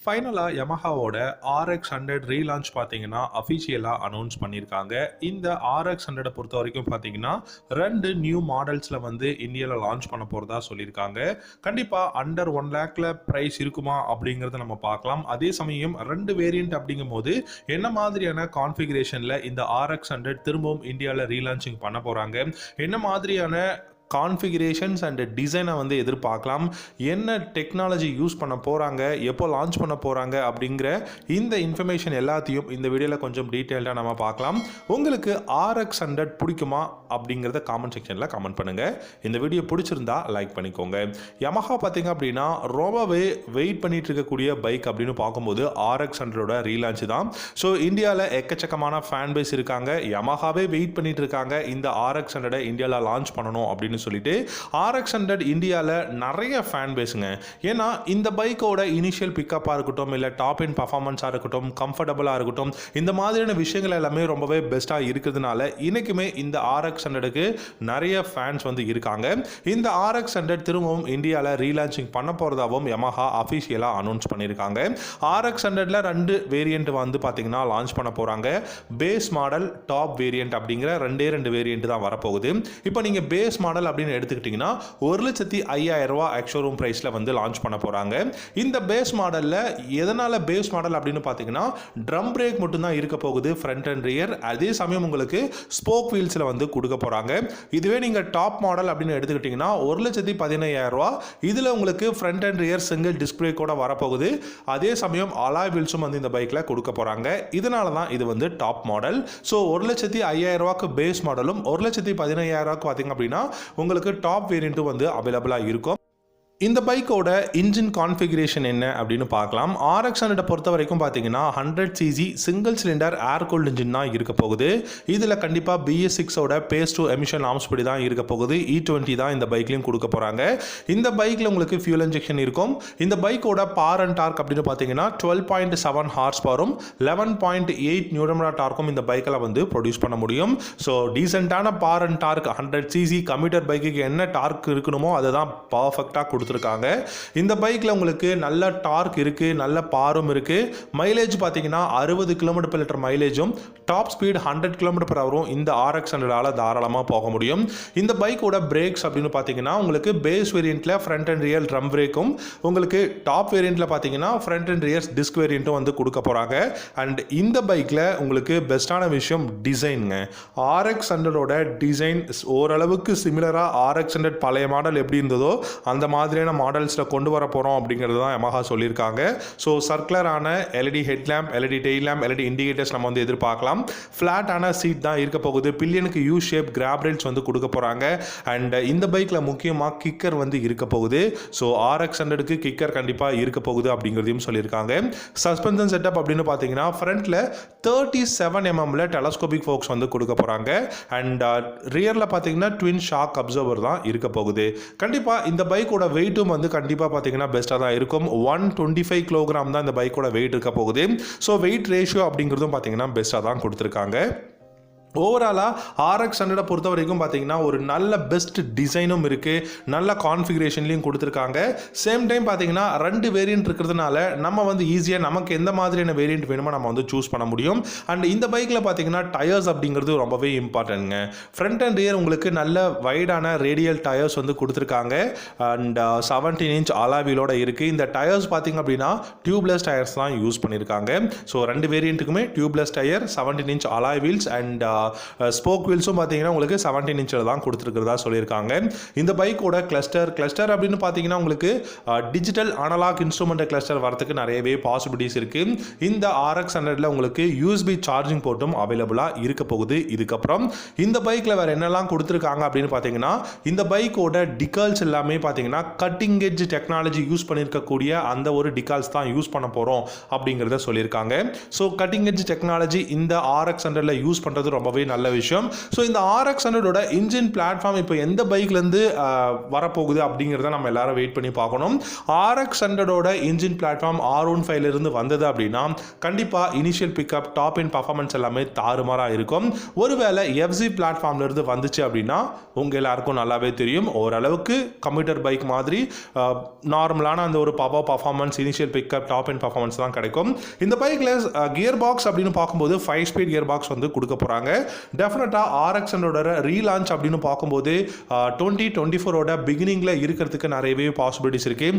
ஃபைனலாக யமஹாவோட RX100 relaunch பார்த்தீங்கன்னா அஃபிஷியலாக அனௌன்ஸ் பண்ணியிருக்காங்க. இந்த RX100 பொறுத்த வரைக்கும் பார்த்தீங்கன்னா 2 நியூ மாடல்ஸில் வந்து இந்தியாவில் லான்ச் பண்ண போகிறதா சொல்லியிருக்காங்க. கண்டிப்பாக அண்டர் 1 லேக்கில் ப்ரைஸ் இருக்குமா அப்படிங்கிறத நம்ம பார்க்கலாம். அதே சமயம் 2 வேரியண்ட் அப்படிங்கும் போது என்ன மாதிரியான கான்ஃபிகரேஷனில் இந்த RX100 திரும்பவும் இந்தியாவில் ரீலான்ச்சிங் பண்ண போகிறாங்க, என்ன மாதிரியான கான்ஃபிகரேஷன்ஸ் அண்ட் டிசைனை வந்து எதிர்பார்க்கலாம், என்ன டெக்னாலஜி யூஸ் பண்ண போகிறாங்க, எப்போ லான்ச் பண்ண போகிறாங்க அப்படிங்கிற இந்த இன்ஃபர்மேஷன் எல்லாத்தையும் இந்த வீடியோவில் கொஞ்சம் டீட்டெயில்டாக நம்ம பார்க்கலாம். உங்களுக்கு RX100 பிடிக்குமா அப்படிங்கிறத காமெண்ட் செக்ஷனில் கமெண்ட் பண்ணுங்கள். இந்த வீடியோ பிடிச்சிருந்தா லைக் பண்ணிக்கோங்க. யமஹா பார்த்தீங்க அப்படின்னா ரொம்பவே வெயிட் பண்ணிட்டு இருக்கக்கூடிய பைக் அப்படின்னு பார்க்கும்போது RX100 ரீலான்ச் தான். ஸோ இந்தியாவில் எக்கச்சக்கமான ஃபேன் பேஸ் இருக்காங்க. யமஹாவே வெயிட் பண்ணிட்டு இருக்காங்க இந்த RX100 இந்தியாவில் லான்ச் பண்ணணும் அப்படின்னு சொல்லிட்டு. RX100 இந்தியாவில் நிறைய ஃபேன் பேஸுங்க. ஏன்னா இந்த பைக்கோட இனிஷியல் பிக்கப்பாக இருக்கட்டும், இல்லை டாப் இன் பர்ஃபார்மன்ஸாக இருக்கட்டும், கம்ஃபர்டபுளாக இருக்கட்டும், இந்த மாதிரியான விஷயங்கள் எல்லாமே ரொம்பவே பெஸ்ட்டாக இருக்கிறதுனால இன்றைக்குமே இந்த RX100க்கு நிறைய ஃபேன்ஸ் வந்து இருக்காங்க. இந்த RX100 திரும்பவும் இந்தியாவில் ரீலான்ச்சிங் பண்ண போகிறதாகவும் யமஹா அஃபிஷியலாக அனௌன்ஸ் பண்ணியிருக்காங்க. RX100ல 2 வேரியண்ட் வந்து பார்த்தீங்கன்னா லான்ச் பண்ண போகிறாங்க. பேஸ் மாடல், டாப் வேரியண்ட் அப்படிங்கிற 2 வேரியண்ட் தான் வரப்போகுது. இப்போ நீங்கள் பேஸ் மாடல் அப்படின்னு எடுத்துக்கிட்டீங்கன்னா 1,05,000 ரூபாய் எக்ஸ்ஷோரூம் பிரைஸ்ல வந்து லான்ச் பண்ண போறாங்க. இந்த பேஸ் மாடல்ல எதனால பேஸ் மாடல் அப்படின்னு பார்த்தீங்கன்னா ட்ரம் பிரேக் மட்டும் தான் இருக்க போகுது, ஃப்ரண்ட் அண்ட் ரியர். அதே சமயம் உங்களுக்கு ஸ்போக் வீல்ஸ்ல வந்து கொடுக்க போறாங்க. இதுவே நீங்க டாப் மாடல் அப்படின்னு எடுத்துக்கிட்டீங்கன்னா 1,15,000 ரூபாய். இதுல உங்களுக்கு front and rear single disc பிரேக்கோட வரப்போகுது. அதே சமயம் அலாய் வீல்ஸும் வந்து இந்த பைக்ல கொடுக்க போறாங்க. இதனால தான் இது வந்து டாப் மாடல். ஸோ 1,05,000 ரூபாய்க்கு பேஸ் மாடலும் 1,15,000 ரூபாய்க்கு பார்த்தீங்க அப்படின்னா உங்களுக்கு டாப் வேரியண்ட்டும் வந்து அவைலபிளாக இருக்கும். இந்த பைக்கோட இன்ஜின் கான்ஃபிகரேஷன் என்ன அப்படின்னு பார்க்கலாம். RX100 பொறுத்த வரைக்கும் பார்த்தீங்கன்னா 100cc சிங்கிள் சிலிண்டர் ஏர் கூல்டு இன்ஜின் தான் இருக்க போகுது. இதில் கண்டிப்பாக BS6ஓட பேஸ் டு எமிஷன் நார்ம்ஸ் படி தான் இருக்க போகுது. E20 தான் இந்த பைக்லையும் கொடுக்க போகிறாங்க. இந்த பைக்கில் உங்களுக்கு ஃபியூல் இன்ஜெக்ஷன் இருக்கும். இந்த பைக்கோட பவர் அண்ட் டார்க் அப்படின்னு பார்த்தீங்கன்னா 12.7 ஹார்ஸ் பவரும் 11.8 நியூட்டன் டார்க்கும் இந்த பைக்கில் வந்து ப்ரொடியூஸ் பண்ண முடியும். ஸோ டீசெண்டான power and dark 100cc computer பைக்குக்கு என்ன டார்க் இருக்கணுமோ அதை தான் பர்ஃபெக்டாக கொடுத்துருக்காங்க. இந்த பைக்ல உங்களுக்கு நல்ல டார்க் இருக்கு, நல்ல பாரும் இருக்கு. மைலேஜ் பாத்தீங்கன்னா 60 km/லிட்டர் மைலேஜும், டாப் ஸ்பீட் 100 km/h இந்த RX100ஆல தாராளமா போக முடியும். இந்த பைக்கோட பிரேக்ஸ் அப்படின்னு பாத்தீங்கன்னா உங்களுக்கு பேஸ் வேரியண்ட்ல ஃப்ரண்ட் அண்ட் ரியர் ட்ரம் பிரேக்கும், உங்களுக்கு டாப் வேரியண்ட்ல பாத்தீங்கன்னா ஃப்ரண்ட் அண்ட் ரியர் டிஸ்க் வேரியண்ட்டும் வந்து கொடுக்க போறாங்க. அண்ட் இந்த பைக்ல உங்களுக்கு பெஸ்டான விஷயம் டிசைனுங்க. RX100ஓட டிசைன் ஓரளவுக்கு சிமிலரா RX100 பழைய மாடல் எப்படி இருந்ததோ அந்த மாதிரி மாடல்ஸில் கொண்டு வர போகிறோம் அப்படிங்கிறது தான் யமஹா சொல்லியிருக்காங்க. ஸோ சர்க்குலரான LED headlamp, LED tail lamp, LED indicators நம்ம வந்து எதிர்பார்க்கலாம். ஃப்ளாட்டான சீட் தான் இருக்க போகுது. பில்லியனுக்கு யூ ஷேப் கிராப் ரேல்ஸ் வந்து கொடுக்க போகிறாங்க. அண்ட் இந்த பைக்கில் முக்கியமாக கிக்கர் வந்து இருக்க போகுது. ஸோ RX100க்கு கிக்கர் கண்டிப்பாக இருக்க போகுது அப்படிங்கிறதையும் சொல்லியிருக்காங்க. சஸ்பென்ஷன் செட்டப் அப்படின்னு பார்த்தீங்கன்னா ஃப்ரண்ட்டில் 37 mm டெலஸ்கோபிக் ஃபோக்ஸ் வந்து கொடுக்க போகிறாங்க. அண்ட் ரியரில் பார்த்தீங்கன்னா ட்வின் ஷாக் அப்சர்வர் தான் இருக்க போகுது. கண்டிப்பாக இந்த பைக்கோட வெயிட்டும் வந்து கண்டிப்பாக பார்த்தீங்கன்னா பெஸ்ட்டாக தான் இருக்கும். 125 kg தான் இந்த பைக்கோட வெயிட் இருக்க போகுது. ஸோ வெயிட் ரேஷியோ அப்படிங்கிறதும் பார்த்தீங்கன்னா பெஸ்ட்டாக தான் கொடுத்துருக்காங்க. ஓவராலாக RX100 பொறுத்த வரைக்கும் பார்த்தீங்கன்னா ஒரு நல்ல பெஸ்ட் டிசைனும் இருக்குது, நல்ல கான்ஃபிகரேஷன்லையும் கொடுத்துருக்காங்க. சேம் டைம் பார்த்தீங்கன்னா 2 வேரியண்ட் இருக்கிறதுனால நம்ம வந்து ஈஸியாக நமக்கு எந்த மாதிரியான வேரியண்ட் வேணுமோ நம்ம வந்து சூஸ் பண்ண முடியும். அண்ட் இந்த பைக்கில் பார்த்தீங்கன்னா டயர்ஸ் அப்படிங்கிறது ரொம்பவே இம்பார்ட்டன்ட்ங்க. ஃப்ரண்ட் அண்ட் ரியர் உங்களுக்கு நல்ல வைடான ரேடியல் டயர்ஸ் வந்து கொடுத்துருக்காங்க. அண்ட் 17 inch அலாவிலோட இருக்குது. இந்த டயர்ஸ் பார்த்தீங்க அப்படின்னா டியூப்லெஸ் டயர்ஸ் தான் யூஸ் பண்ணியிருக்காங்க. ஸோ 2 வேரியண்ட்டுக்குமே tubeless tyre, 17 inch alloy wheels and spoke வீல்ஸும் பார்த்தீங்கன்னா உங்களுக்கு 17 inch தான் கொடுத்துருக்கிறதா சொல்லியிருக்காங்க. இந்த பைக்கோட கிளஸ்டர் அப்படின்னு பார்த்தீங்கன்னா உங்களுக்கு டிஜிட்டல் அனலாக் இன்ஸ்ட்ருமெண்ட் கிளஸ்டர் வரதுக்கு நிறையவே பாசிபிலிட்டிஸ் இருக்கு. இந்த RX100ல உங்களுக்கு USB சார்ஜிங் போர்ட்டும் அவைலபிளாக இருக்க போகுது. இதுக்கப்புறம் இந்த பைக்கில் வேற என்னெல்லாம் கொடுத்துருக்காங்க அப்படின்னு பார்த்தீங்கன்னா இந்த பைக்கோட டிகால்ஸ் எல்லாமே பார்த்தீங்கன்னா கட்டிங் எட்ஜ் டெக்னாலஜி யூஸ் பண்ணியிருக்கக்கூடிய அந்த ஒரு டிகால்ஸ் தான் யூஸ் பண்ண போகிறோம் அப்படிங்கிறத சொல்லியிருக்காங்க. ஸோ கட்டிங் எட்ஜ் டெக்னாலஜி இந்த RX100ல யூஸ் பண்ணுறது ரொம்பவே ரொம்பவே நல்ல விஷயம். ஸோ இந்த RX100 இன்ஜின் பிளாட்ஃபார்ம் இப்போ எந்த பைக்லேருந்து வரப்போகுது அப்படிங்கிறத நம்ம எல்லாரும் வெயிட் பண்ணி பார்க்கணும். RX100 இன்ஜின் பிளாட்ஃபார்ம் R15 வந்தது அப்படின்னா கண்டிப்பாக இனிஷியல் பிக்கப், டாப் இன் பர்ஃபார்மன்ஸ் எல்லாமே தாறுமாறாக இருக்கும். ஒருவேளை FZ பிளாட்ஃபார்ம்லேருந்து வந்துச்சு அப்படின்னா உங்கள் எல்லாருக்கும் நல்லாவே தெரியும், ஓரளவுக்கு கம்ப்யூட்டர் பைக் மாதிரி நார்மலான அந்த ஒரு பர்ஃபார்மன்ஸ், இனிஷியல் பிக்கப், டாப் இன் பர்ஃபார்மன்ஸ் தான் கிடைக்கும். இந்த பைக்கில் கியர் பாக்ஸ் அப்படின்னு பார்க்கும்போது 5 ஸ்பீட் கியர் பாக்ஸ் வந்து கொடுக்க போகிறாங்க. டெஃபினட்டாக RX100 ரீலான்ச் அப்படின்னு பார்க்கும்போது 2024 பிகினிங்கில் இருக்கிறதுக்கு நிறையவே பாசிபிலிட்டிஸ் இருக்குது.